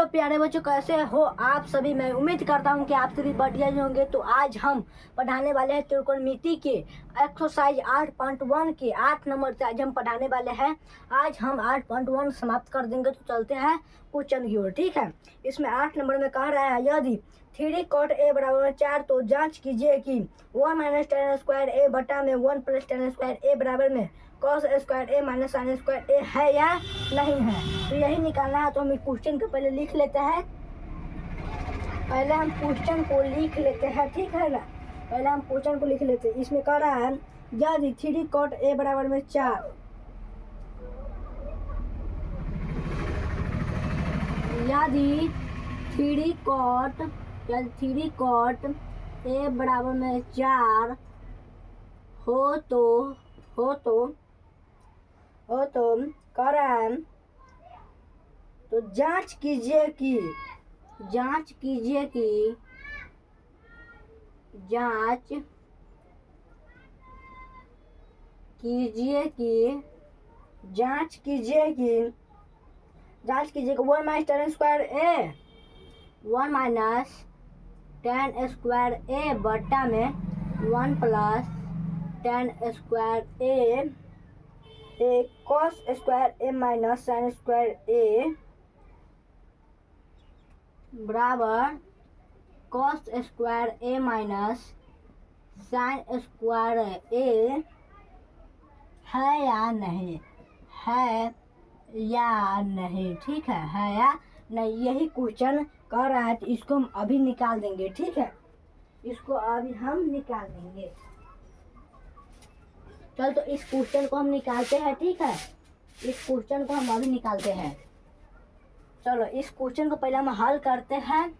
Hello प्यारे बच्चों, कैसे हो आप सभी। मैं उम्मीद करता हूं कि आप सभी बढ़िया ही होंगे। तो आज हम पढ़ाने वाले हैं त्रिकोणमिति के एक्सरसाइज 8.1 के 8 नंबर से आज हम पढ़ाने वाले हैं। आज हम 8.1 समाप्त कर देंगे। तो चलते हैं क्वेश्चन की ओर। ठीक है, इसमें 8 नंबर में कह रहा है यदि 3 cot a बराबर 4 तो जांच कीजिए कि 1 माइनस tan स्क्वायर a बटा में 1 प्लस tan स्क्वायर a बराबर में cos square a minus sin square a है या नहीं है। तो यही निकालना है। तो हम क्वेश्चन को पहले लिख लेते हैं। पहले हम क्वेश्चन को लिख लेते हैं, ठीक है ना। पहले हम क्वेश्चन को लिख लेते हैं। इसमें कह रहा है यदि 3 cot a बराबर में 4, यदि 3 cot a बराबर में 4 हो तो कह रहा है तो जांच कीजिए कि जांच कीजिए कि one minus tan square a 1 minus tan square a बटा में 1 plus tan square a cos square a minus sin square a बराबर cos square a minus sin square a है या नहीं, है या नहीं। ठीक है या नहीं, यही क्वेश्चन कर रहा है। तो इसको हम अभी निकाल देंगे। ठीक है, इसको अभी हम निकाल देंगे। चल तो इस क्वेश्चन को हम निकालते हैं। ठीक है, इस क्वेश्चन को हम अभी निकालते हैं। चलो इस क्वेश्चन को पहले हम हल करते हैं।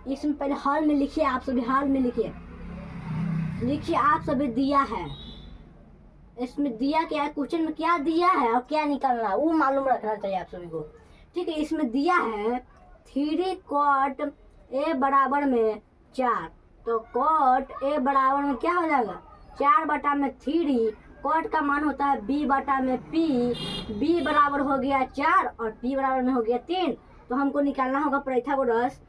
इसमें पहले हल में लिखिए, आप सभी हल में लिखिए आप सभी दिया है। इसमें दिया क्या है, क्वेश्चन में क्या दिया है और क्या निकालना है वो मालूम रखना चाहिए आप सभी को। ठीक है, इसमें दिया है 3 cot a बराबर में 4, तो cot a बराबर में क्या हो जाएगा 4 बटा में 3। cot का मान होता है b बटा में p, b बराबर हो गया 4 और p बराबर में हो गया 3। तो हमको निकालना होगा पाइथागोरस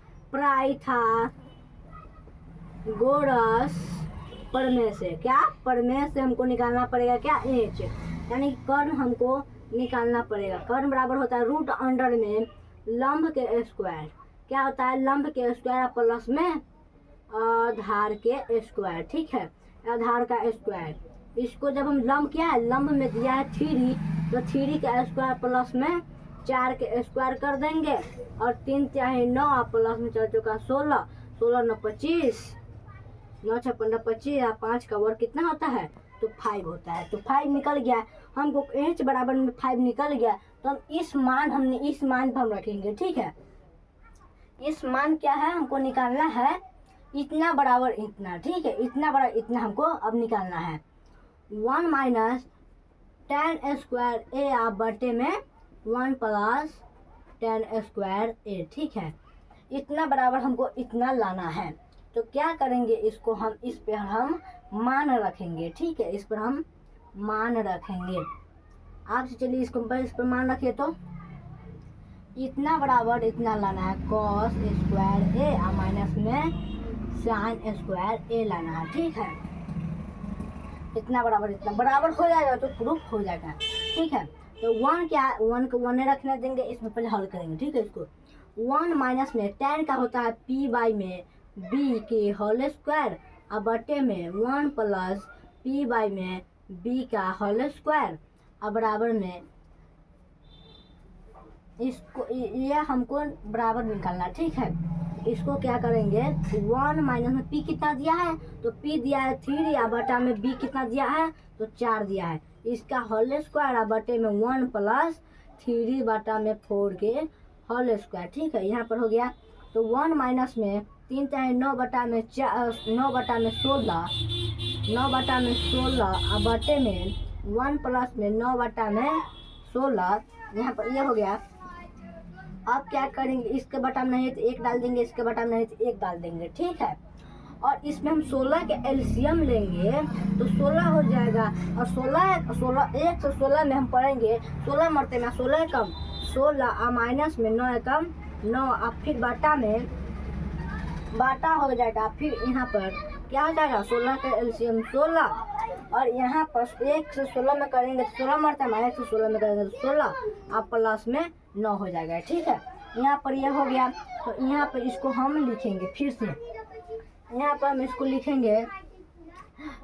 प्रमेय से। क्या प्रमेय से हमको निकालना पड़ेगा क्या h, यानी कर्ण हमको निकालना पड़ेगा। कर्ण बराबर होता है रूट अंडर में लंब के स्क्वायर। क्या होता है लंब के स्क्वायर प्लस में आधार के स्क्वायर। ठीक है, आधार का स्क्वायर। इसको जब हम लंब क्या है, लंब में दिया है 3, तो 3 का स्क्वायर प्लस में 4 के स्क्वायर कर देंगे और 3 चाहे 9 प्लस में 4 चौका 16, 16 9 25, 9 6 15 25 और 5 का वर्ग कितना होता है तो 5 होता है। तो 5 निकल गया हमको, h बराबर में 5 निकल गया। तो हम इस मान पर हम रखेंगे। ठीक है, इस मान क्या है हमको निकालना है इतना बराबर इतना। ठीक है, इतना बड़ा इतना हमको अब निकालना है। 1 माइनस tan स्क्वायर a बटे में 1 प्लस tan स्क्वायर a। ठीक है, इतना बराबर हमको इतना लाना है। तो क्या करेंगे, इसको हम इस पे हम मान रखेंगे। ठीक है, इस पर हम मान रखेंगे। आपसे चलिए इसको इस पर मान रखिए। तो इतना बराबर इतना लाना है cos स्क्वायर a माइनस में sin स्क्वायर a लाना है। ठीक है, इतना बराबर इतना बराबर हो जाएगा तो प्रूफ हो जाएगा। ठीक है, तो 1 क्या 1 को 1 रखने देंगे। इसमें पहले हल करेंगे। ठीक है, इसको 1 माइनस में tan का होता है p बाई में b के होल स्क्वायर और बटे में 1 प्लस p बाई में b का होल स्क्वायर और बराबर में इसको ये हमको बराबर निकालना। ठीक है, इसको क्या करेंगे 1 माइनस में p कितना दिया है तो p दिया है 3 या बटा में b कितना दिया है तो 4 दिया है। इसका होल स्क्वायर और बटे में 1 प्लस 3 बटा में 4 के होल स्क्वायर। ठीक है, यहाँ पर हो गया। तो 1 माइनस में 3 चाहे 9 बटा में 16, 9 बटा में 16 और बटे में 1 प्लस में 9 बटा में 16। यहाँ पर ये हो गया। अब क्या करेंगे, इसके बटा में नहीं तो 1 डाल देंगे, इसके बटा में नहीं तो 1 डाल देंगे। ठीक है, और इसमें हम 16 के एलसीएम लेंगे तो 16 हो जाएगा। और 16 1 से 16 में हम पढ़ेंगे 16 मरते में 16 कम 16 और माइनस में 9 कम 9 अब फिर बाटा हो जाएगा। फिर यहाँ पर क्या हो जाएगा, 16 का एलसीएम 16 और यहाँ पर 1 से 16 में करेंगे तो 16 मरता है, 1 से 16 में करेंगे तो 16 अब प्लस में 9 हो जाएगा। ठीक है, यहाँ पर यह हो गया। तो यहाँ पर इसको हम लिखेंगे फिर से, यहाँ पर हम इसको लिखेंगे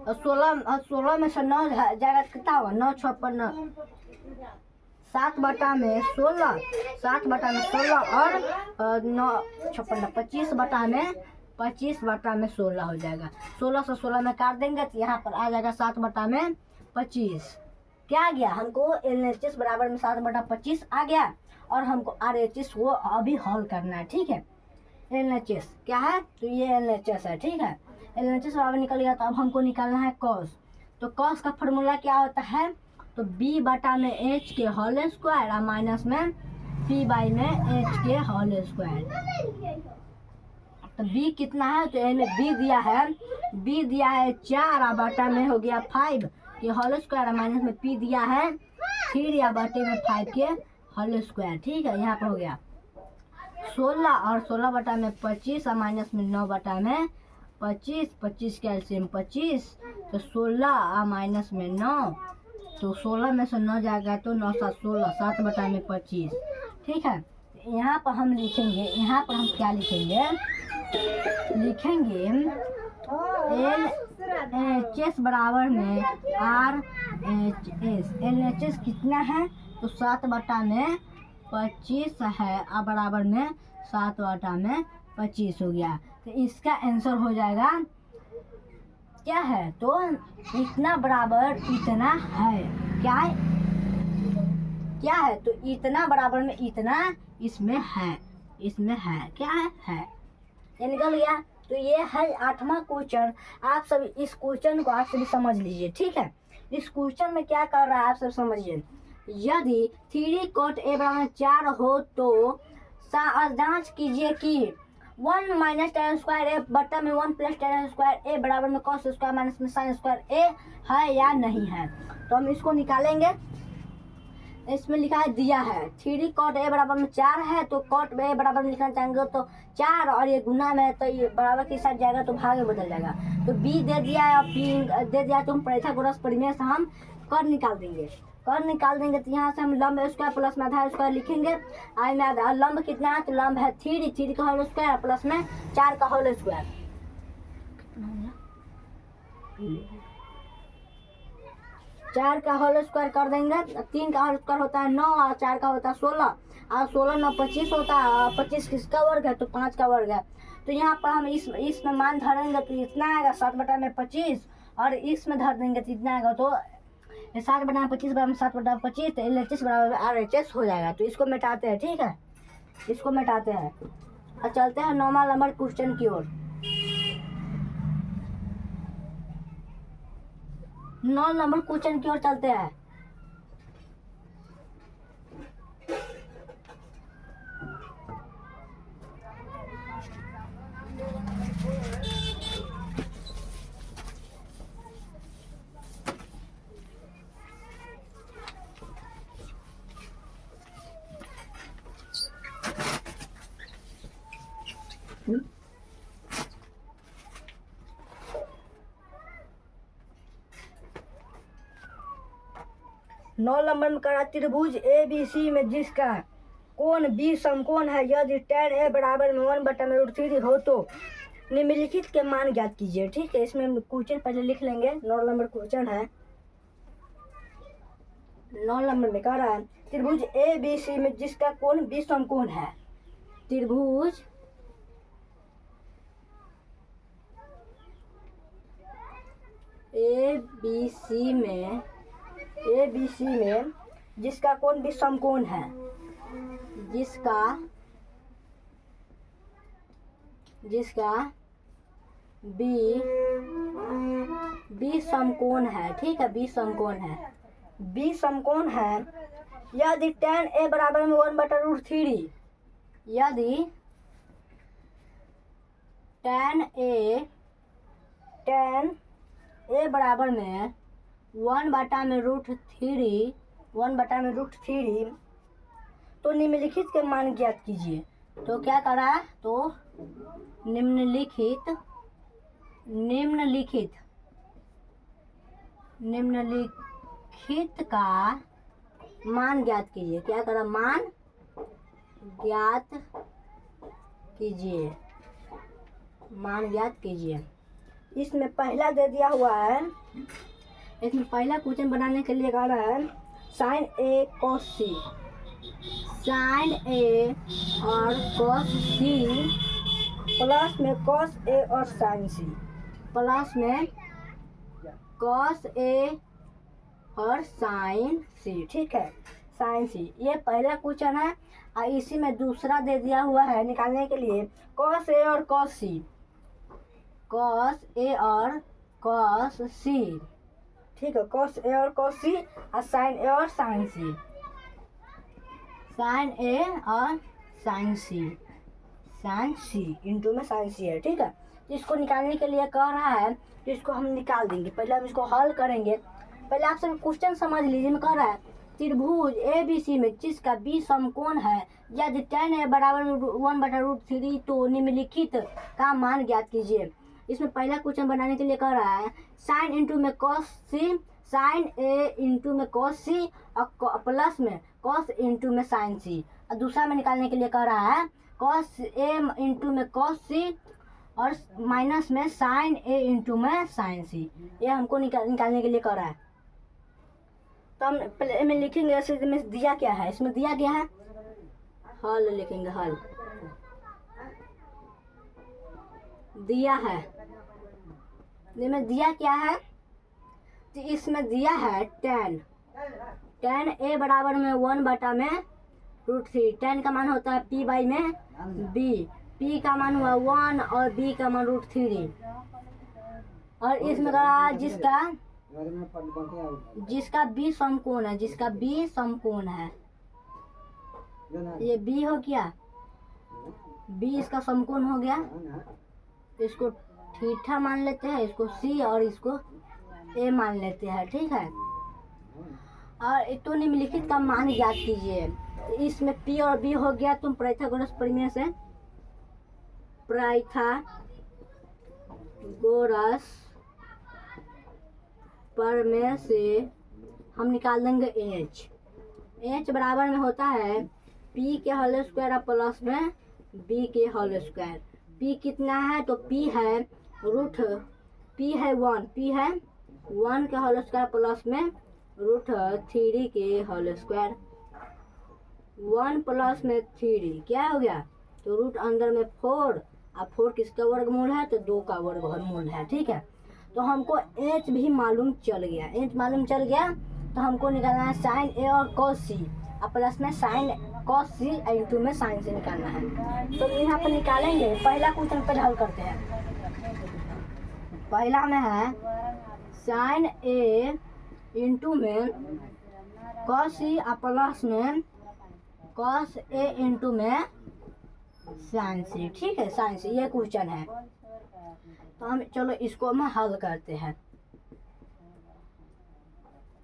16 में से 9 जाएगा कितना होगा, 9 6 9 7 बटा में 16 7 बटा में 16 और 9 56 25 बटा में 16 हो जाएगा। 16 से 16 में काट देंगे तो यहाँ पर आ जाएगा 7 बटा में 25। क्या आ गया हमको, LHS बराबर में 7 बटा 25 आ गया और हमको RHS वो अभी हल करना है। ठीक है, LHS क्या है, तो ये LHS है। ठीक है, LHS बराबर निकल गया। तो अब हमको निकालना है कॉस। तो कॉस का फॉर्मूला क्या होता है, तो b बटा में h के होल स्क्वायर और माइनस में p बाई में h के होल स्क्वायर। तो b कितना है, तो इन्हें b दिया है 4 और बटा में हो गया 5 के होल स्क्वायर और माइनस में p दिया है 3 या बटे में 5 के होल स्क्वायर। ठीक है, यहाँ पर हो गया 16 और 16 बटा में 25 और माइनस में 9 बटा में 25 का एलसीएम 25 तो 16 और माइनस में 9 तो 16 में से 9 जाएगा तो 9 7 16 7 बटा में 25। ठीक है, यहाँ पर हम लिखेंगे, यहाँ पर हम क्या लिखेंगे LHS बराबर में RHS। LHS कितना है, तो 7 बटा में 25 है और बराबर में 7 बटा में 25 हो गया। तो इसका आंसर हो जाएगा क्या है, तो इतना बराबर इतना है। क्या है, तो इतना बराबर में इतना इसमें है क्या है ये निकल गया। तो ये है 8वां क्वेश्चन। आप सब इस क्वेश्चन को आप सभी समझ लीजिए। ठीक है, इस क्वेश्चन में क्या कर रहा है आप सब समझिए। यदि 3 cot a बराबर 4 हो तो जांच कीजिए कि 1 माइनस tan स्क्वायर ए बटा में 1 प्लस tan स्क्वायर ए बराबर में cos स्क्वायर माइनस में sin स्क्वायर ए है या नहीं है। तो हम इसको निकालेंगे। इसमें लिखा है दिया है 3 cot a बराबर में 4 है तो cot a बराबर में लिखना चाहेंगे तो 4 और ये गुना में है तो ये बराबर के साथ जाएगा तो भाग में बदल जाएगा। तो b दे दिया है और p दे दिया तो हम पाइथागोरस प्रमेय से हम कर निकाल देंगे। तो यहाँ से हम लंब स्क्वायर प्लस में आधा स्क्वायर लिखेंगे। आई में आधा लंब कितना है, तो लंब है 3 का होल स्क्वायर प्लस में 4 का होल स्क्वायर। 4 का होल स्क्वायर कर देंगे। 3 का होल स्क्वायर होता है 9 और 4 का होता है 16 और 16 9 25 होता है और 25 किसका वर्ग है, तो 5 का वर्ग है। तो यहाँ पर हम इसमें मान धरेंगे तो इतना आएगा 7 बटा में 25 और इसमें धर देंगे तो इतना आएगा तो 7 बटा 25 बराबर 7 बटा 25 तो LHS बराबर RHS हो जाएगा। तो इसको मिटाते हैं। ठीक है, इसको मिटाते हैं और चलते हैं 9वां नंबर क्वेश्चन की ओर। 9 नंबर क्वेश्चन की ओर चलते हैं। नौ नंबर में करा त्रिभुज ABC में जिसका कोण B समकोण है यदि tan A बराबर में 1 बटा में √3 हो तो निम्नलिखित के मान ज्ञात कीजिए। ठीक है, इसमें हम क्वेश्चन पहले लिख लेंगे। 9 नंबर क्वेश्चन है। 9 नंबर में कह रहा है त्रिभुज ABC में जिसका कोण B समकोण है। त्रिभुज ABC में जिसका कोण B समकोण है, जिसका B समकोण है। ठीक है, B समकोण है यदि tan A बराबर में 1 बटा √3 यदि tan A बराबर में 1 बटा में √3 तो निम्नलिखित के मान ज्ञात कीजिए। तो क्या करा, तो निम्नलिखित निम्नलिखित निम्नलिखित का मान ज्ञात कीजिए। क्या करा, मान ज्ञात कीजिए, मान ज्ञात कीजिए। इसमें पहला दे दिया हुआ है, इसमें पहला क्वेश्चन बनाने के लिए कह रहा है साइन ए कॉस सी, साइन ए और कॉस सी प्लस में कॉस ए और साइन सी, प्लस में कॉस ए और साइन सी। ठीक है, साइन सी, ये पहला क्वेश्चन है। और इसी में दूसरा दे दिया हुआ है निकालने के लिए कॉस ए और कॉस सी, कॉस ए और कॉस सी। ठीक है, कॉस ए और कॉस सी और साइन ए और साइन सी, साइन ए और साइन सी, साइन सी इंटू में साइन सी है। ठीक है, इसको निकालने के लिए कह रहा है तो इसको हम निकाल देंगे। पहले हम इसको हल करेंगे। पहले आप सब क्वेश्चन समझ लीजिए। मैं कह रहा है त्रिभुज ए बी सी में जिसका बी समकोण है यदि tan a बराबर 1/√3 तो निम्नलिखित का मान ज्ञात कीजिए। इसमें पहला क्वेश्चन बनाने के लिए कह रहा है साइन इंटू में कॉस सी, साइन ए इंटू में कॉस सी और प्लस में कॉस इंटू में साइन सी। और दूसरा में निकालने के लिए कह रहा है कॉस ए इंटू में कॉस सी और माइनस में साइन ए इंटू में साइन सी। ये हमको निकालने के लिए कह रहा है। तो हम पहले में लिखेंगे ऐसे में दिया क्या है, इसमें दिया गया है हल लिखेंगे, हल दिया है। इसमें दिया क्या है, तो इसमें दिया है tan a बराबर में 1/√3। tan का मान होता है p बाई में b, p का मान हुआ 1 और b का मान √3। और इसमें कहा जिसका b समकोण है, जिसका b समकोण है, ये b हो गया, b इसका समकोण हो गया। इसको थीटा मान लेते हैं, इसको c और इसको a मान लेते हैं। ठीक है, और तो निम्नलिखित का मान ज्ञात कीजिए। तो इसमें p और b हो गया, तुम पाइथागोरस प्रमेय से हम निकाल देंगे h बराबर में होता है p के होल स्क्वायर और प्लस में b के होल स्क्वायर। p कितना है, तो p है 1 के होल स्क्वायर प्लस में √3 के होल स्क्वायर। 1 प्लस में 3 क्या हो गया, तो रूट अंदर में 4 और 4 किसका वर्गमूल है, तो 2 का वर्गमूल है। ठीक है, तो हमको h भी मालूम चल गया। h मालूम चल गया तो हमको निकालना है साइन ए और कॉस सी और प्लस में साइन कॉस सी इंटू में साइन सी निकालना है। तो यहाँ पर निकालेंगे। पहला क्वेश्चन पर हल करते हैं। पहला में है साइन ए इंटू में कॉस सी और प्लस में कॉस ए इंटू में साइन सी। ठीक है, साइन सी ये क्वेश्चन है। तो हम चलो इसको हम हल करते हैं।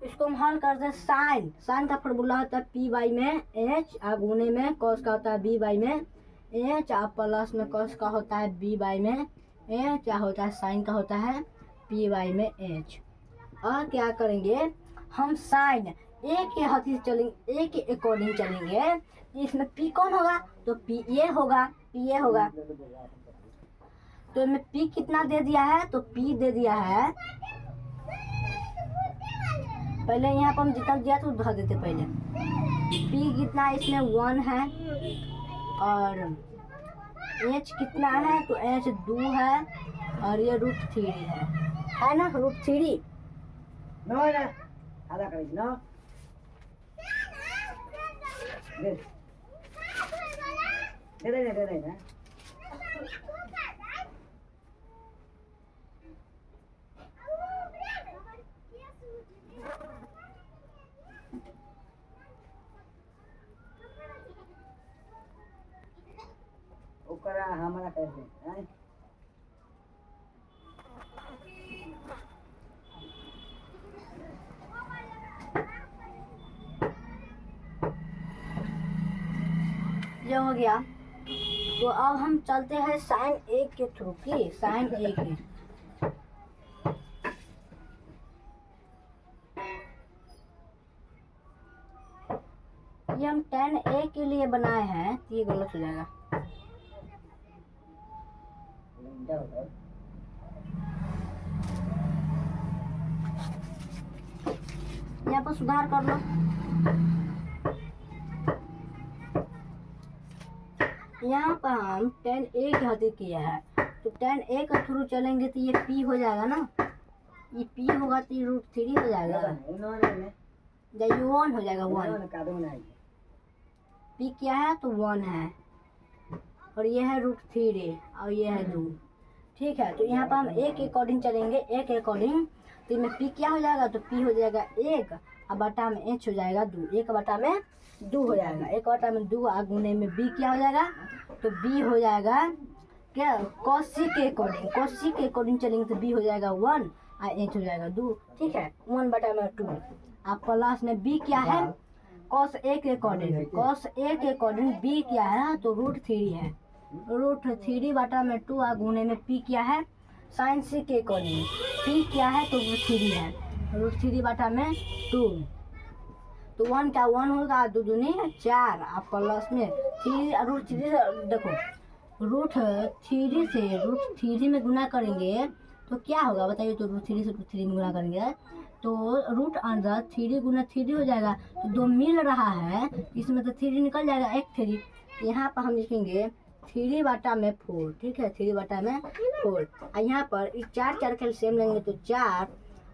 इसको हम हल करते हैं। साइन का फॉर्मूला होता है p बाई में h और गुने में कॉस का होता है b बाई में h और प्लस में कॉस का होता है b बाई में h क्या होता है, साइन का होता है p बाई में h। और क्या करेंगे हम साइन ए के हथी चलेंगे, ए के अकॉर्डिंग चलेंगे। इसमें p कौन होगा, तो p ये होगा, p ये होगा। तो इसमें p कितना दे दिया है, तो p दे दिया है, पहले यहाँ पर हम जितना दिया तो भर देते। पहले p कितना इसमें 1 है और h कितना है, तो h 2 है और ये √3 है ना, √3 आधा करेंगे ना। दे दे ओकरा हमारा कैसे हैं? ये हो गया। तो अब हम चलते हैं साइन ए के थ्रू की साइन ए के। ये हम tan ए के लिए बनाए हैं, तो ये गलत हो जाएगा। यहाँ पर सुधार कर लो। यहाँ पर हम tan ए के हद किया है, तो tan ए के थ्रू चलेंगे तो ये p हो जाएगा ना, ये p होगा तो ये √3 हो जाएगा, या ये 1 हो जाएगा 1। p क्या है तो 1 है, और ये है √3 और ये है 2। ठीक है, तो यहाँ पर हम a के अकॉर्डिंग चलेंगे, a के अकॉर्डिंग, तो इसमें p क्या हो जाएगा तो p हो जाएगा 1 और बटा में h हो जाएगा 2, 1 बटा में 2 हो जाएगा, 1 बटा में 2 और गुने में b क्या हो जाएगा तो b हो जाएगा क्या cos c के अकॉर्डिंग, cos c के अकॉर्डिंग चलेंगे तो b हो जाएगा 1 और h हो जाएगा 2। ठीक है, 1 बटा में 2। आप प्लस में b क्या है cos a के अकॉर्डिंग, cos a के अकॉर्डिंग b क्या है तो √3 है, √3 बटा में 2 और गुने में p क्या है साइन c के अकॉर्डिंग, p क्या है तो √3 है, √3 बटा में 2। तो 1 का 1 होगा, 2 दूनी 4, आप प्लस में 3 √3 से देखो √3 में गुना करेंगे तो क्या होगा बताइए, तो √3 से √3 में गुना करेंगे तो √3 गुना 3 हो जाएगा, तो 2 मिल रहा है इसमें तो 3 निकल जाएगा, एक 3। यहाँ पर हम लिखेंगे 3 बटा में 4। ठीक है, 3 बटा में 4 और यहाँ पर 4 कैल्शियम लेंगे तो 4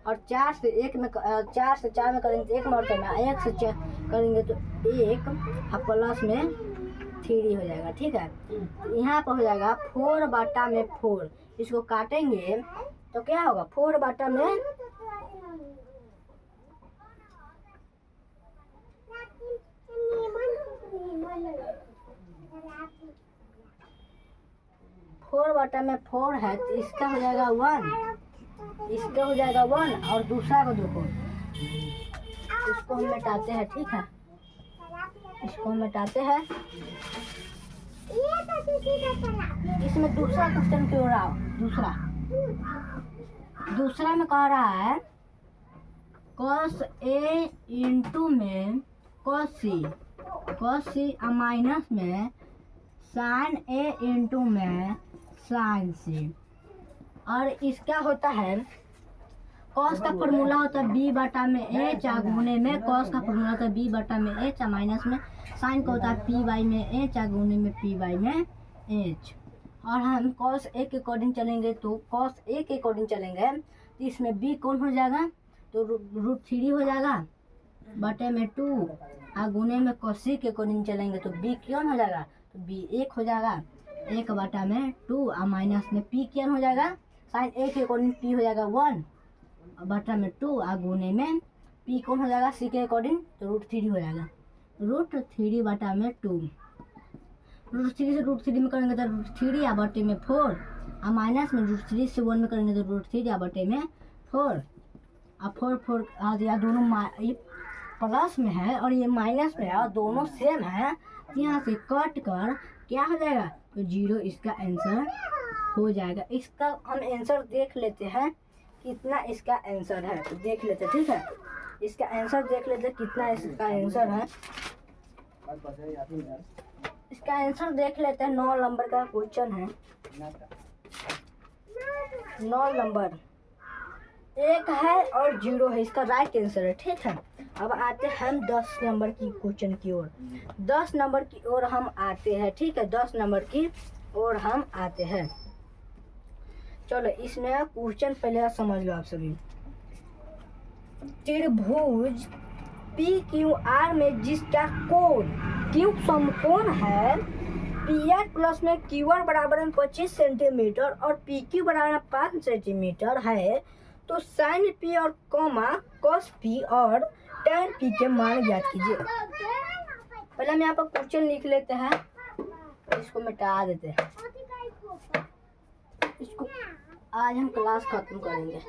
और 4 से 1 में 4 से 4 में करेंगे तो 1 मरते में 1 से 4 करेंगे तो 1 और प्लस में 3 हो जाएगा। ठीक है, यहाँ पर हो जाएगा 4 बटा में 4, इसको काटेंगे तो क्या होगा 4 बटा में 4 बटा में 4 है तो इसका हो जाएगा 1, इसका हो जाएगा 1 और दूसरा को देखो, इसको हम मिटाते हैं। ठीक है, इसको हम मिटाते हैं, इसमें दूसरा क्वेश्चन क्यों रहा, दूसरा में कह रहा है cos a इंटू में cos c माइनस में sin a इंटू में sin c, और इसका होता है cos का फॉर्मूला होता है b बटा में h गुने में, cos का फॉर्मूला होता है b बटा में h माइनस में sin का होता है p बाई में h गुने में p बाई में h। और हम cos a के अकॉर्डिंग चलेंगे तो cos a के अकॉर्डिंग चलेंगे तो इसमें b कौन हो जाएगा तो √3 हो जाएगा बटे में 2 और गुने में cos c के अकॉर्डिंग चलेंगे तो b क्यों हो जाएगा तो b 1 हो जाएगा, 1 बटा में 2 और माइनस में p क्या हो जाएगा sin a के अकॉर्डिंग p हो जाएगा 1 बटा में 2 और गुने में p कौन हो जाएगा c के अकॉर्डिंग तो √3 हो जाएगा, √3 बटा में 2, √3 से √3 में करेंगे तो √3 या बटे में 4 और माइनस में √3 से 1 में करेंगे तो √3 या बटे में 4 और 4 आ दिया, दोनों ये प्लस में है और ये माइनस में है और दोनों सेम है, यहाँ से कट कर क्या हो जाएगा तो 0 इसका आंसर हो जाएगा। इसका हम आंसर देख लेते हैं कितना इसका आंसर है, तो देख लेते हैं। ठीक है, इसका आंसर देख लेते हैं कितना इसका आंसर है, इसका आंसर देख लेते हैं। 9 नंबर का क्वेश्चन है, 9 नंबर 1 है और 0 है, इसका राइट आंसर है। ठीक है, अब आते हैं हम 10 नंबर की क्वेश्चन की ओर, 10 नंबर की ओर हम आते हैं। ठीक है, 10 नंबर की ओर हम आते हैं। चलो इसमें क्वेश्चन पहले समझ लो आप सभी। त्रिभुज PQR में जिसका कोण क्यूब समकोण है PR प्लस में QR बराबर में 25 सेंटीमीटर और PQ बराबर में 5 सेंटीमीटर है, तो sin P और cos P और tan P के मान ज्ञात कीजिए। पहले हम यहाँ पर क्वेश्चन लिख लेते हैं, इसको मिटा देते हैं, इसको आज हम क्लास खत्म करेंगे।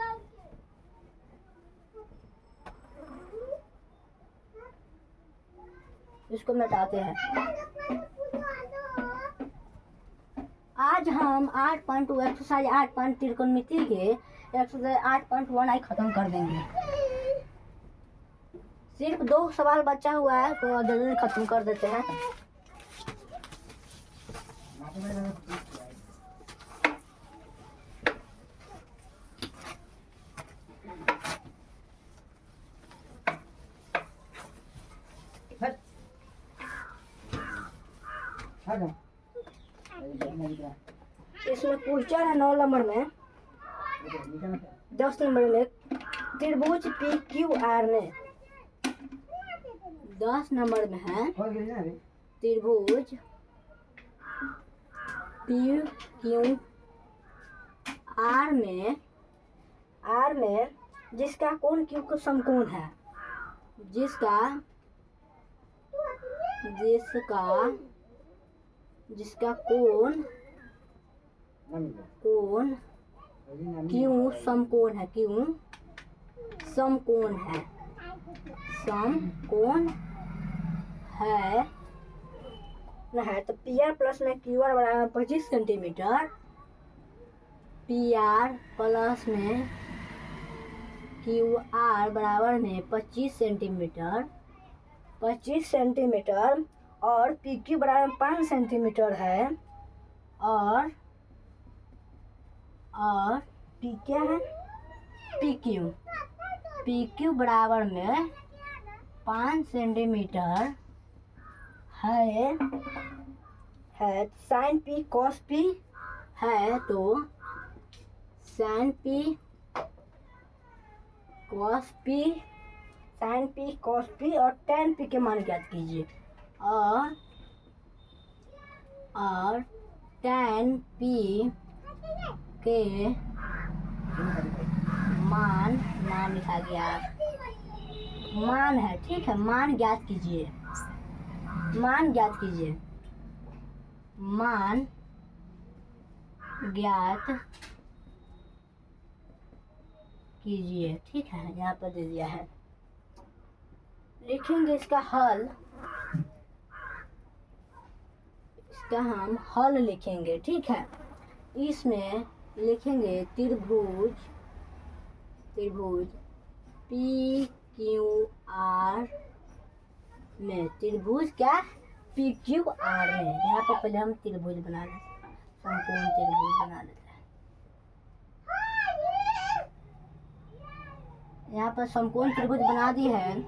इसको मिटाते हैं। आज हम 8.2 एक्सरसाइज 8 त्रिकोणमिति के एक्सरसाइज 8.1 आई खत्म कर देंगे। सिर्फ 2 सवाल बचा हुआ है तो जल्दी खत्म कर देते हैं। इसमें क्वेश्चन है 9 नंबर में, 10 नंबर में त्रिभुज पी क्यू आर में, 10 नंबर में है त्रिभुज पी क्यू आर में जिसका कोण क्यू का समकोण है, जिसका कोण क्यू समकोण है, क्यू समकोण है तो पी आर प्लस में क्यू आर बराबर 25 सेंटीमीटर, पी आर प्लस में क्यू आर बराबर में 25 सेंटीमीटर और पी क्यू बराबर 5 सेंटीमीटर है और पी क्या है, पी क्यू बराबर में 5 सेंटीमीटर है साइन पी कॉस पी है तो साइन पी कॉस पी और टेन पी के मान ज्ञात कीजिए और टेन पी के मान लिखा गया, मान है, ठीक है, मान ज्ञात कीजिए, मान ज्ञात कीजिए, ठीक है, यहाँ पर दे दिया है। लिखेंगे इसका हल, इसका हम हल लिखेंगे, ठीक है। इसमें लिखेंगे त्रिभुज पी क्यू आर में, त्रिभुज क्या पी क्यू आर में, यहाँ पर पहले हम त्रिभुज बना लेते हैं, संपूर्ण त्रिभुज बना लेते हैं। यहाँ पर समकोण त्रिभुज बना दी है,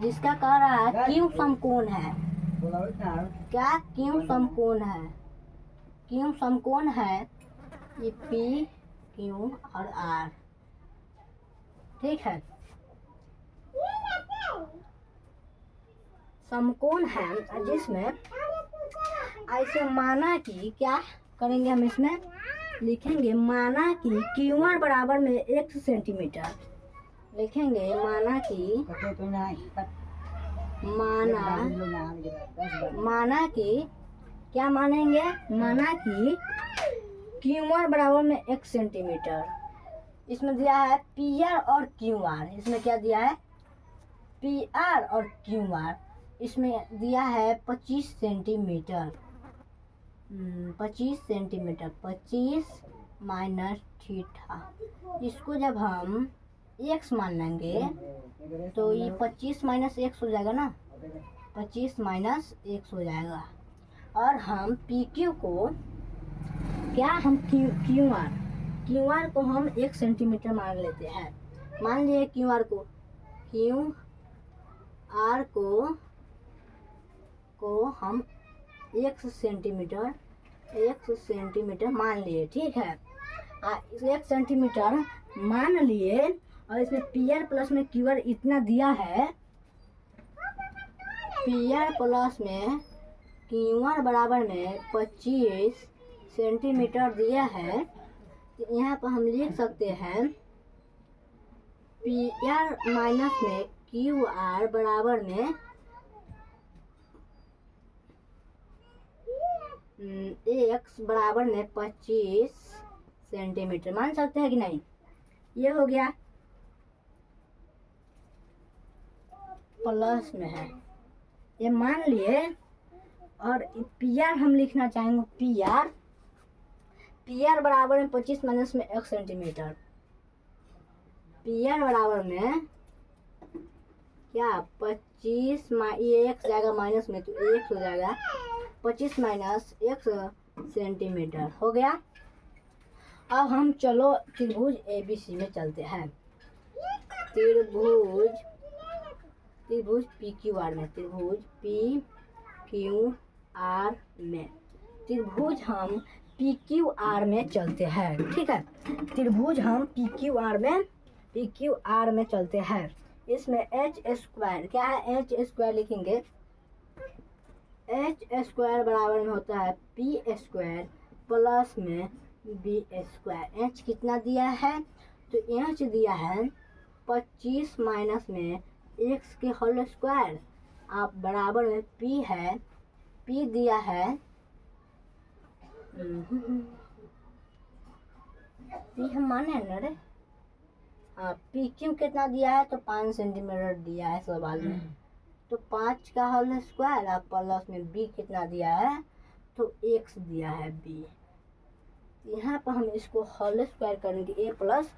जिसका कह रहा है क्यू समकोण है, क्या क्यू समकोण है ये पी क्यू और आर, ठीक है, समकोण है जिसमें ऐसे माना कि क्या करेंगे हम, इसमें लिखेंगे माना कि क्यू आर बराबर में 1 सेंटीमीटर, लिखेंगे माना कि क्या मानेंगे, माना कि क्यू आर बराबर में 1 सेंटीमीटर, इसमें दिया है पी आर और क्यू आर, इसमें क्या दिया है पी आर और क्यू आर, इसमें दिया है 25 सेंटीमीटर, 25 माइनस थीटा, इसको जब हम x मान लेंगे तो ये 25 माइनस x हो जाएगा ना, 25 माइनस x हो जाएगा। और हम पी क्यू को क्या, हम क्यू आर को हम 1 सेंटीमीटर मान लेते हैं, मान लिए क्यू आर को हम 1 सेंटीमीटर मान लिए, ठीक है, 1 सेंटीमीटर मान लिए और इसमें पी आर प्लस में क्यू आर इतना दिया है, पी आर प्लस में क्यू आर बराबर में 25 सेंटीमीटर दिया है, तो यहाँ पर हम लिख सकते हैं पी आर माइनस में क्यू आर बराबर में x बराबर में 25 सेंटीमीटर, मान सकते हैं कि नहीं, ये हो गया, प्लस में है, ये मान लिए और पी आर हम लिखना चाहेंगे, पी आर बराबर में 25 माइनस में 1 सेंटीमीटर। पी आर बराबर में क्या 25 ये 1 जाएगा माइनस में, तो 1 हो जाएगा 25 माइनस 1 सेंटीमीटर हो गया। अब हम चलो त्रिभुज ABC में चलते हैं। त्रिभुज PQR में, त्रिभुज PQR में, त्रिभुज हम PQR में चलते हैं। ठीक है, त्रिभुज हम PQR में चलते हैं। इसमें एच स्क्वायर क्या है, एच स्क्वायर लिखेंगे। एच स्क्वायर बराबर में होता है पी स्क्वायर प्लस में बी स्क्वायर। एच कितना दिया है, तो एच दिया है 25 माइनस में एक्स के होल स्क्वायर, आप बराबर में पी है, पी दिया है पी हम माने ना रे, हाँ पी क्यू कितना दिया है, तो 5 सेंटीमीटर दिया है सवाल में, तो 5 का होल स्क्वायर आप प्लस में बी कितना दिया है, तो एक्स दिया है बी। यहाँ पर हम इसको होल स्क्वायर करेंगे, ए प्लस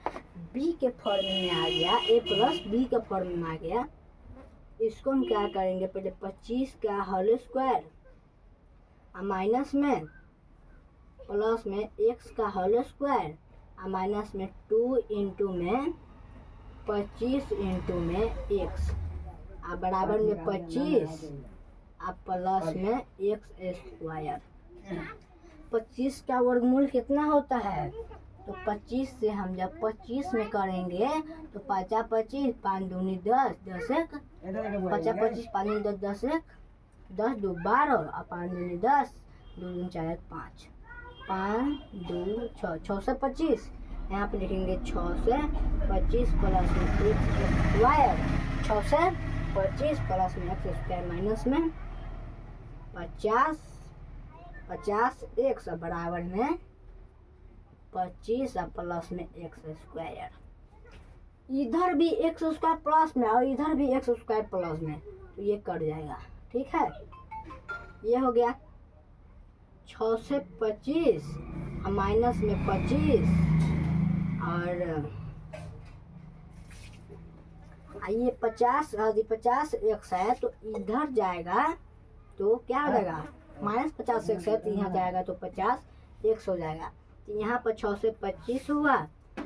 बी के फॉर्म में आ गया, ए प्लस बी के फॉर्म में आ गया। इसको हम क्या करेंगे, पहले 25 का होल स्क्वायर माइनस में प्लस में एक्स का होल स्क्वायर माइनस में 2 इंटू में 25 इंटू में एक्स बराबर में 25 प्लस में एक्स स्क्वायर। 25 का वर्गमूल कितना होता है, तो 25 से हम जब 25 में करेंगे तो 5 25 5 दूनी 10 10 1 5 25 5 दूनी 10 10 1 10 2 12 और 5 दूनी 10 2 दूनी 4 5 5 2 6 6 से 25 यहाँ पे लिखेंगे 6 से 25 प्लस में एक्स स्क्वायर, 6 से 25 प्लस में एक्स स्क्वायर माइनस में 50 एक्स बराबर में 25 प्लस में एक्स स्क्वायर। इधर भी एक्स स्क्वायर प्लस में और इधर भी एक्स स्क्वायर प्लस में, तो ये कट जाएगा। ठीक है, ये हो गया 6 से 25 माइनस में 25 और ये 50 एक्स है, तो इधर जाएगा तो क्या हो जाएगा, माइनस 50 एक्स है, तो यहाँ जाएगा तो 50 एक्स हो जाएगा। तो यहाँ पर 6 से 25 हुआ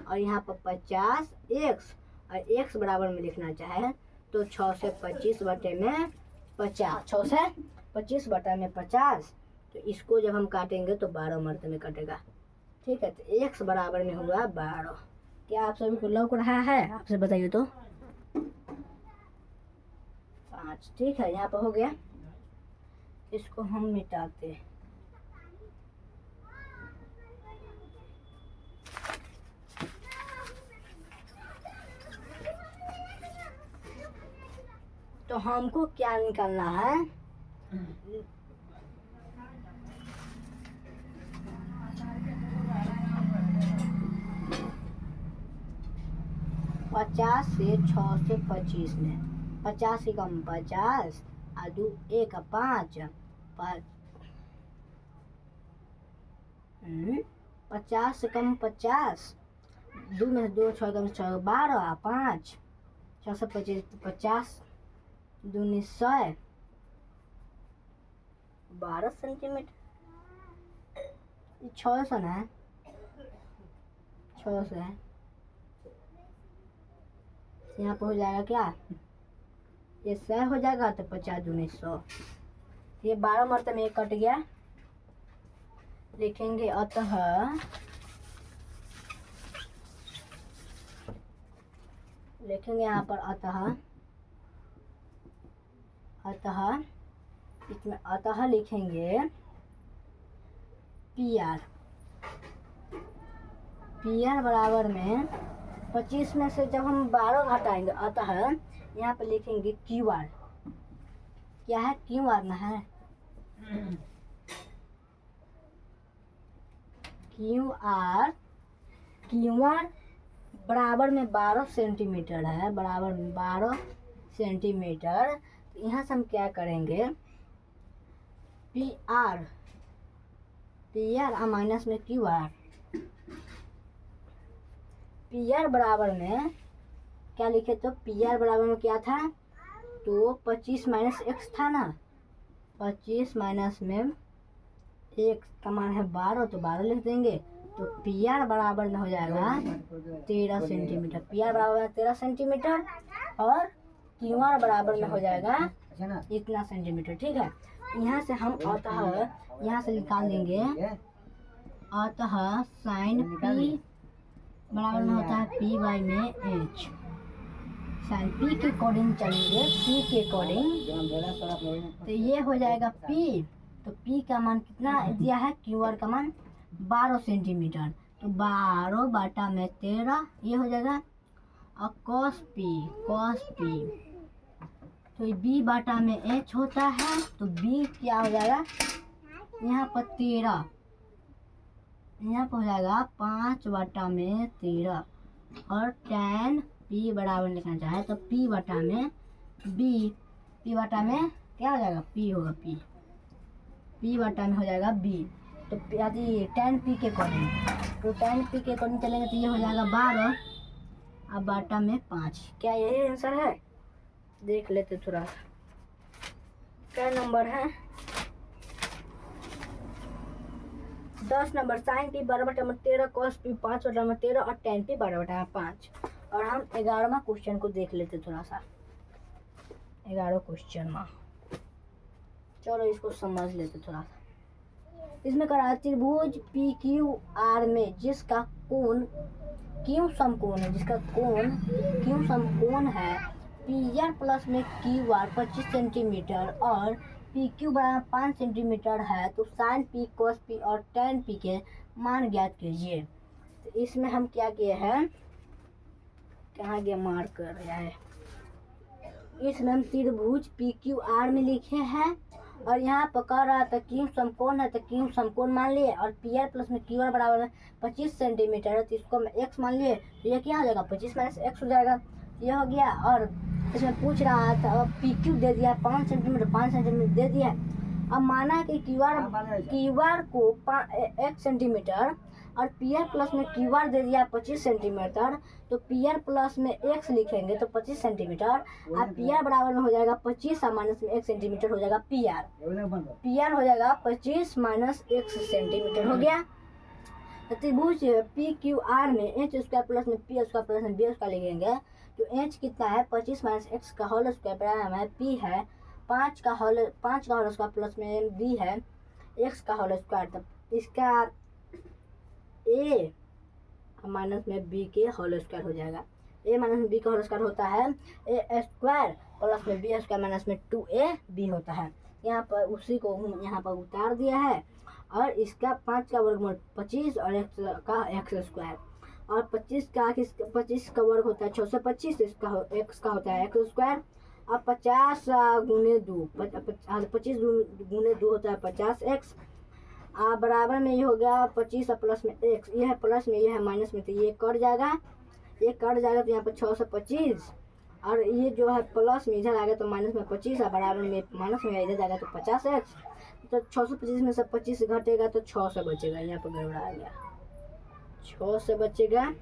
और यहाँ पर 50 एक्स और एक्स बराबर में लिखना चाहे तो 6 से 25 बटे में 50, 6 से 25 बटे में 50, तो इसको जब हम काटेंगे तो 12 मरते में कटेगा। ठीक है, तो एक्स बराबर में हुआ 12। क्या आप सभी को लग रहा है, आपसे बताइए तो 5। ठीक है, यहाँ पर हो गया, इसको हम मिटाते हैं। तो हमको क्या निकालना है, पचास से 6 से 25 में 50 से कम 50 2 1 5 50 से कम 50 2 में 2 6 कम 6 12 5 6 से 25 50 दूनी 100 12 सेंटीमीटर। 6 से ना 6 से यहाँ पर हो जाएगा क्या, ये 100 हो जाएगा, तो 50 दूनी 100, ये 12 मरतबे में कट गया। लिखेंगे अतः लिखेंगे यहाँ पर अतः इसमें अतः लिखेंगे पी आर बराबर में 25 में से जब हम 12 घटाएंगे, अतः यहाँ पे लिखेंगे क्यू आर। क्या है, क्यू आर ना है, क्यू आर बराबर में 12 सेंटीमीटर है, बराबर में 12 सेंटीमीटर। तो यहाँ से हम क्या करेंगे, पी आर माइनस में क्यू आर, पी आर बराबर में क्या लिखे, तो पी आर बराबर में क्या था, तो 25 माइनस एक्स था ना, 25 माइनस में एक्स का मान है 12, तो 12 लिख देंगे। तो पी आर बराबर में हो जाएगा 13 सेंटीमीटर, पी आर बराबर में 13 सेंटीमीटर और क्यू आर बराबर में हो जाएगा इतना सेंटीमीटर। ठीक है, यहाँ से हम अतः यहाँ से निकाल लेंगे, अतः साइन पी बराबर में होता है पी बाई में एच। साइन पी के अकॉर्डिंग चलेंगे, पी के अकॉर्डिंग, तो ये हो जाएगा पी, तो पी का मान कितना दिया है, क्यू आर का मान 12 सेंटीमीटर, तो 12 बाटा में 13 ये हो जाएगा। और कॉस पी तो बी बाटा में एच होता है, तो बी क्या हो जाएगा, यहाँ पर 13, यहाँ पर हो जाएगा 5 बाटा में 13, और tan पी बराबर लिखना चाहे तो पी बाटा में बी, पी बाटा में क्या हो जाएगा, पी होगा, पी बाटा में हो जाएगा बी, तो यदि tan पी के अकॉर्डिंग, तो tan पी के अकॉर्डिंग चलेंगे तो ये हो जाएगा 12 अब बाटा में 5। क्या यही आंसर है, देख लेते थोड़ा क्या नंबर है, 10 number. Sine P 12/13, cos P 5/13 और tan पी 12/5। और हम 11वां क्वेश्चन को देख लेते थोड़ा सा, 11 क्वेश्चन में, चलो इसको समझ लेते थोड़ा सा। इसमें करा त्रिभुज पी क्यू आर में जिसका कोण क्यू समकोण है, जिसका कोण क्यू समकोण है, पी आर प्लस में क्यू आर 25 सेंटीमीटर और पी क्यू बराबर 5 सेंटीमीटर है, तो साइन पी कॉस पी और tan पी के मान ज्ञात कीजिए। तो इसमें हम क्या किए हैं, कहाँ गया मार्क कर रहा है, इसमें हम त्रिभुज पी क्यू आर में लिखे हैं और यहाँ पर कह रहा था क्यू समकोण है, तो क्यू समकोण मान लिए, और पी आर प्लस में क्यू आर बराबर 25 सेंटीमीटर है, तो इसको हम एक्स मान लिए, तो ये क्या हो जाएगा 25 माइनस एक्स हो जाएगा, ये हो गया। और इसमें पूछ रहा था पी क्यू दे दिया 5 सेंटीमीटर दे दिया। अब माना कि क्यू आर को 1 सेंटीमीटर और पी आर प्लस में क्यू आर दे दिया 25 सेंटीमीटर, तो पी आर प्लस में एक्स लिखेंगे तो 25 सेंटीमीटर, अब पी आर बराबर में हो जाएगा 25 और माइनस में 1 सेंटीमीटर हो जाएगा पी आर हो जाएगा 25 माइनस 1 सेंटीमीटर हो गया। तो त्रिभुज पी क्यू आर में एच स्क्वायर प्लस में पी स्क्वायर प्लस में बी स्क्वायर लिखेंगे, तो एच कितना है 25 माइनस एक्स का होल स्क्वायर बराबर है पी है 5 का होल स्क्वायर प्लस में बी है एक्स का होल स्क्वायर, तो इसका ए माइनस में बी के होल स्क्वायर हो जाएगा। ए माइनस में बी का होल स्क्वायर होता है ए स्क्वायर प्लस में बी स्क्वायर माइनस में 2ab होता है। यहाँ पर उसी को यहाँ पर उतार दिया है, और इसका 5 का वर्गमूल 25 और एक्स का एक्स स्क्वायर, और 25 का वर्ग होता है 625, इसका एक्स का होता है एक्स स्क्वायर, और 50 गुने 2 25 गुने 2 होता है 50 एक्स, बराबर में ये हो गया 25 और प्लस में एक्स, ये है प्लस में ये है माइनस में, तो ये कट जाएगा तो यहाँ पर 625, और ये जो है प्लस में इधर आ गया तो माइनस में 25 और बराबर में माइनस में इधर जाएगा तो 50 एक्स, तो 625 में से 25 घटेगा तो 6 से बचेगा, यहाँ पर गड़बड़ा आ गया, 6 से बचेगा।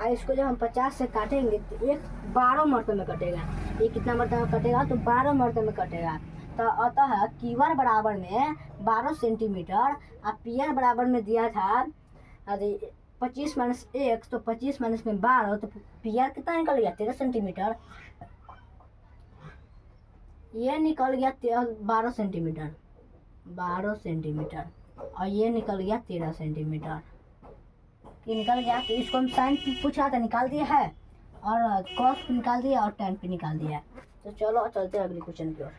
और इसको जब हम 50 से काटेंगे तो एक 12 मरतबे में कटेगा, ये कितना मरतबे में कटेगा तो 12 मरतबे में कटेगा। तो अतः क्यू आर बराबर में 12 सेंटीमीटर और पी आर बराबर में दिया था 25 माइनस एक्स, तो 25 माइनस में 12, तो पी आर कितना निकल गया 13 सेंटीमीटर, ये निकल गया 12 सेंटीमीटर और ये निकल गया 13 सेंटीमीटर, ये निकल गया। तो इसको हम साइन पी पूछ रहा था निकाल दिया है, और कॉस पी निकाल दिया और tan पी निकाल दिया है। तो चलो चलते हैं अगले क्वेश्चन की ओर।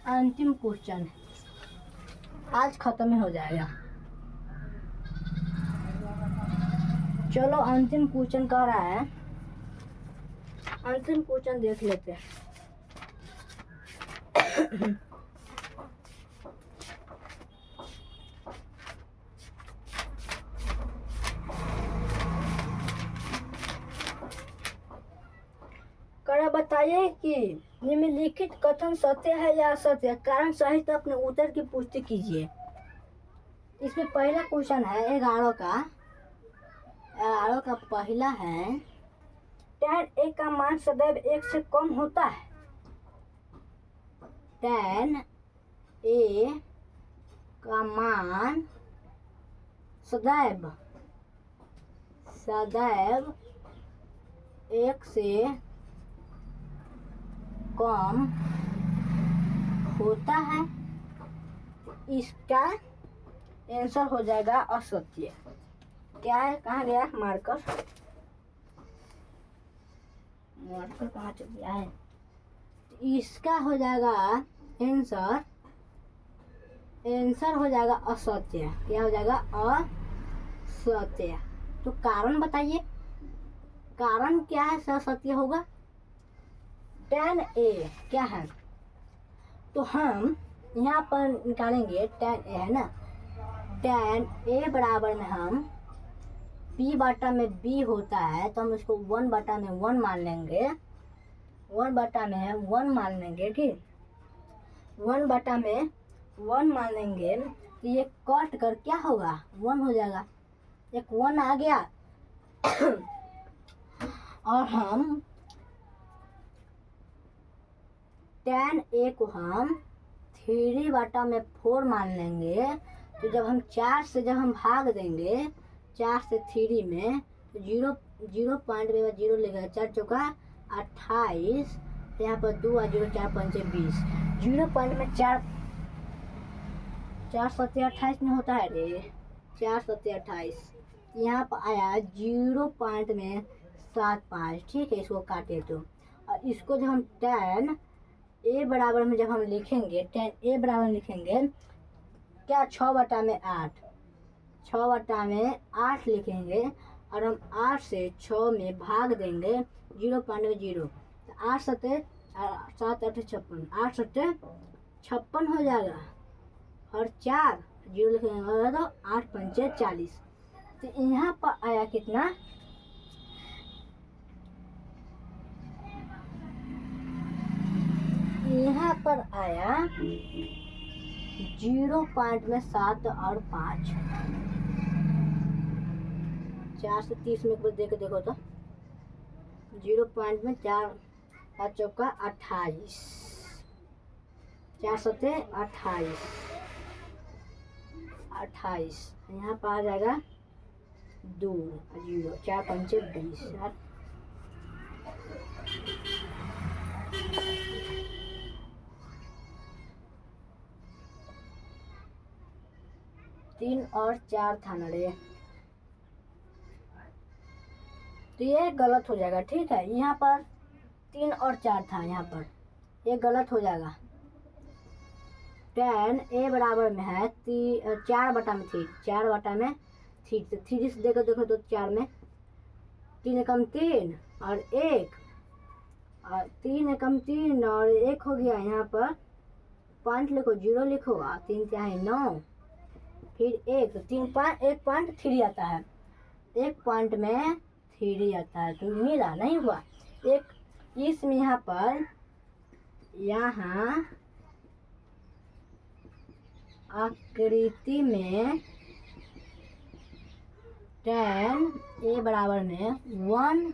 अंतिम क्वेश्चन आज खत्म हो जाएगा। चलो अंतिम क्वेश्चन कह रहा है, अंतिम क्वेश्चन देख लेते हैं। यह बताइए कि निम्नलिखित कथन सत्य है या असत्य है, कारण सहित अपने उत्तर की पुष्टि कीजिए। इसमें पहला क्वेश्चन है 11 का पहला है tan a का मान सदैव 1 से कम होता है। tan a का मान सदैव 1 से कम होता है। इसका आंसर हो जाएगा असत्य। क्या है, कहाँ गया मार्कर कहाँ चल गया है? इसका हो जाएगा आंसर हो जाएगा असत्य। क्या हो जाएगा? असत्य। तो कारण बताइए, कारण क्या है असत्य होगा? tan a क्या है? तो हम यहाँ पर निकालेंगे tan a है ना। tan a बराबर में हम p बटा में b होता है तो हम इसको 1 बटा में 1 मान लेंगे। 1 बटा में 1 मान लेंगे, ठीक। 1 बटा में 1 मान लेंगे तो ये कट कर क्या होगा? 1 हो जाएगा। एक 1 आ गया और हम tan a को हम 3 बटा में 4 मान लेंगे। तो जब हम 4 से जब हम भाग देंगे 4 से 3 में तो 0 पॉइंट में 0 लेगा। 4 चौका 28, यहाँ पर 2 और 0 4 5 20। 0 पॉइंट में 4 7 28 में होता है रे। 4 7 28 यहाँ पर आया 0 पॉइंट में 7 5, ठीक है। इसको काटे तो और इसको जब हम tan a बराबर में जब हम लिखेंगे, tan a बराबर लिखेंगे क्या? 6 बटा में 8, 6 बटा में 8 लिखेंगे और हम 8 से 6 में भाग देंगे 0 पॉइंट में 0। 8 7 7 8 56, 8 7 56 हो जाएगा और 4 0 लिखेंगे तो 8 5 40। तो यहाँ पर आया कितना? यहाँ पर आया 0 पॉइंट में 7 और 5। 4 से 30 में कुछ देख देखो तो 0 पॉइंट में 4 5 चौका 28, 4 7 28। यहाँ पर आ जाएगा 2 0 4 5 20। 3 और 4 था ना रे, तो ये गलत हो जाएगा, ठीक है। यहाँ पर 3 और 4 था, यहाँ पर ये गलत हो जाएगा। tan a बराबर में है 4 बटा में 3, 4 बटा में 3 तो 3 से देखो तो 4 में 3 एकम 3 और 1 और 3 एकम 3 और 1 हो गया। यहाँ पर पॉइंट लिखो, 0 लिखो और 3 क्या है 9, फिर 1 तो 1 पॉइंट 3 आता है। 1 पॉइंट में 3 आता है तो मिला नहीं हुआ एक। इसमें यहाँ पर आकृति में tan a बराबर में 1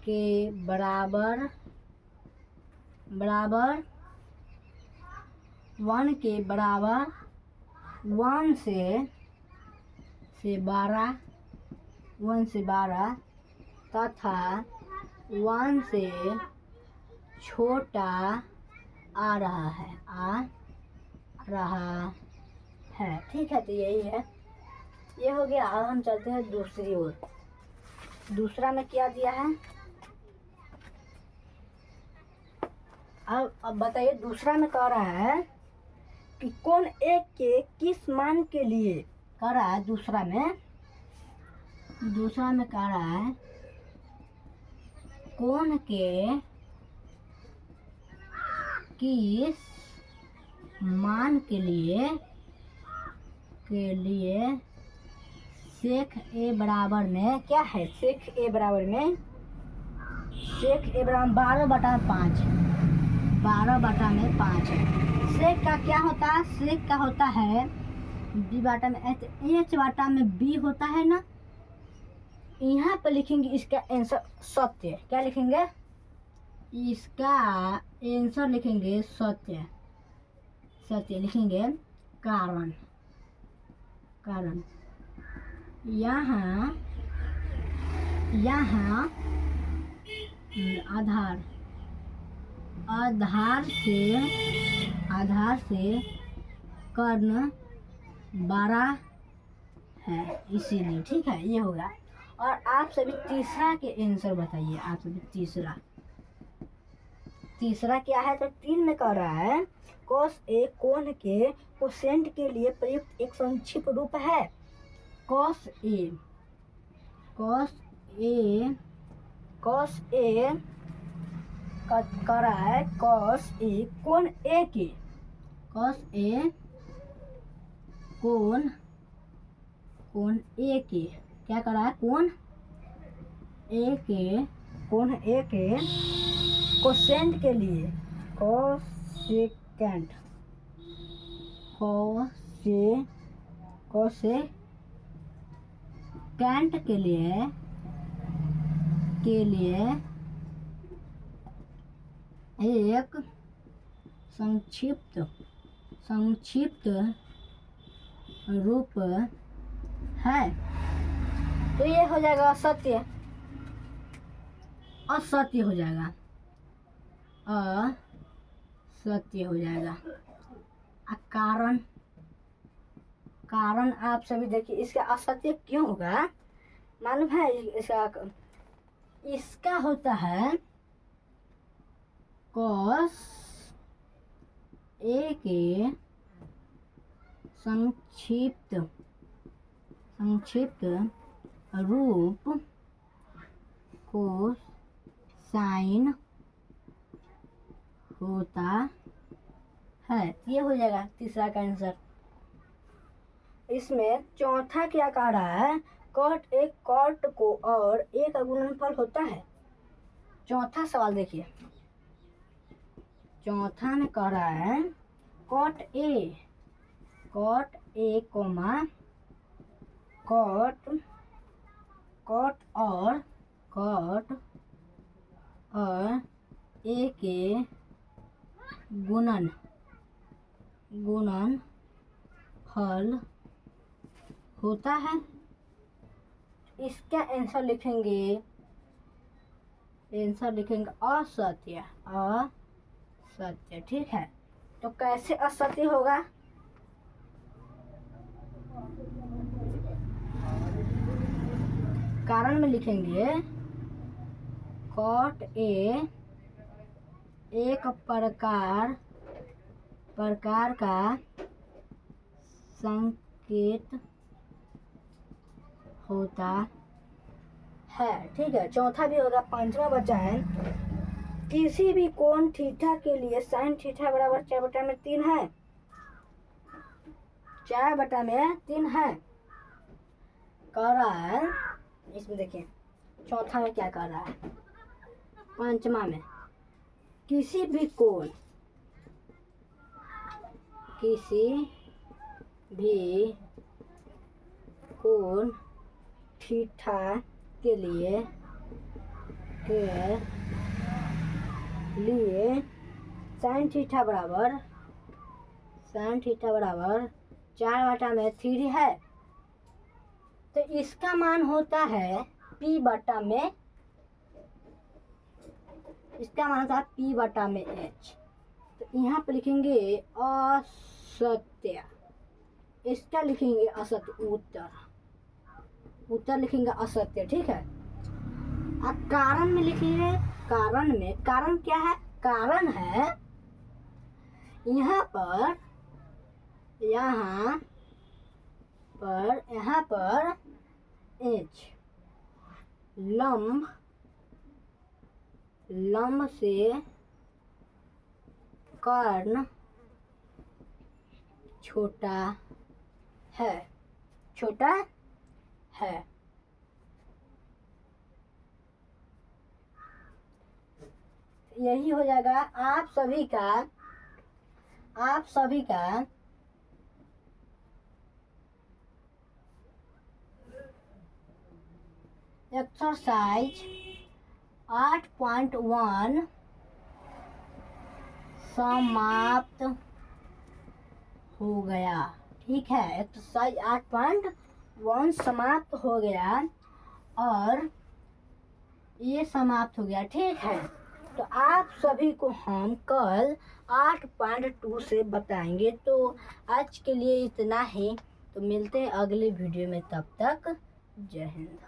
के बराबर 1 के बराबर 1 से 12 तथा 1 से छोटा आ रहा है, ठीक है। तो यही है, ये हो गया। अब हम चलते हैं दूसरी ओर। दूसरा में क्या दिया है? अब बताइए, दूसरा में कह रहा है कि कोण 1 के किस मान के लिए कह रहा है। दूसरा में कह रहा है कोण के किस मान के लिए sec a बराबर में क्या है? sec a बराबर में सेक इब्राहिम 12/5, 12/5 है। सेक का क्या होता है? सेक का होता है बी बाटा में एच, एच बाटा में बी होता है ना। यहाँ पर लिखेंगे इसका आंसर सत्य। क्या लिखेंगे? इसका आंसर लिखेंगे सत्य, सत्य लिखेंगे। कारण, कारण यहाँ, यहाँ आधार, आधार से कर्ण बड़ा है इसीलिए। ठीक है, ये होगा। और आप सभी तीसरा के आंसर बताइए। आप सभी तीसरा क्या है? तो 3 में कह रहा है कॉस ए कोण के कोसेंट के लिए प्रयुक्त एक संक्षिप्त रूप है। कॉस ए कर रहा है कॉस ए कोण ए के, कॉस ए कोण ए के क्या कर रहा है? कोण ए के कोसेंट के लिए, कोसेकेंट के लिए एक संक्षिप्त रूप है। तो ये हो जाएगा असत्य, असत्य हो जाएगा, असत्य हो जाएगा। कारण, कारण आप सभी देखिए इसका असत्य क्यों होगा मालूम है? इसका होता है कॉस ए के संक्षिप्त रूप को साइन होता है। ये हो जाएगा तीसरा का आंसर। इसमें चौथा क्या कह रहा है? कॉट एक कॉट को और ए का गुणनफल होता है। चौथा सवाल देखिए, चौथा में कह रहा है कॉट ए कोमा कॉट और ए के गुणन फल होता है। इसका आंसर लिखेंगे असत्य, असत्य। ठीक है, तो कैसे असत्य होगा? कारण में लिखेंगे कॉट ए एक प्रकार का संकेत होता है। ठीक है, चौथा भी होगा। पांचवा बचा है किसी भी कोण थीटा के लिए साइन थीटा बराबर 4/3 है, 4/3 है कह रहा है। इसमें देखिए चौथा में क्या कह रहा है? पांचवा में किसी भी कोण थीटा के लिए साइन थीटा बराबर 4/3 है। तो इसका मान होता है P/में, इसका मान होता है P/H। तो यहाँ पे लिखेंगे असत्य, इसका लिखेंगे असत्य, उत्तर लिखेंगे असत्य। ठीक है, अब कारण में लिखेंगे। कारण क्या है? कारण है यहाँ पर H लंब से कर्ण छोटा है, यही हो जाएगा आप सभी का एक्सरसाइज 8.1 समाप्त हो गया। ठीक है, एक्सरसाइज 8.1 समाप्त हो गया और ये समाप्त हो गया। ठीक है, तो आप सभी को हम कल 8.2 से बताएंगे। तो आज के लिए इतना ही, तो मिलते हैं अगले वीडियो में, तब तक जय हिंद।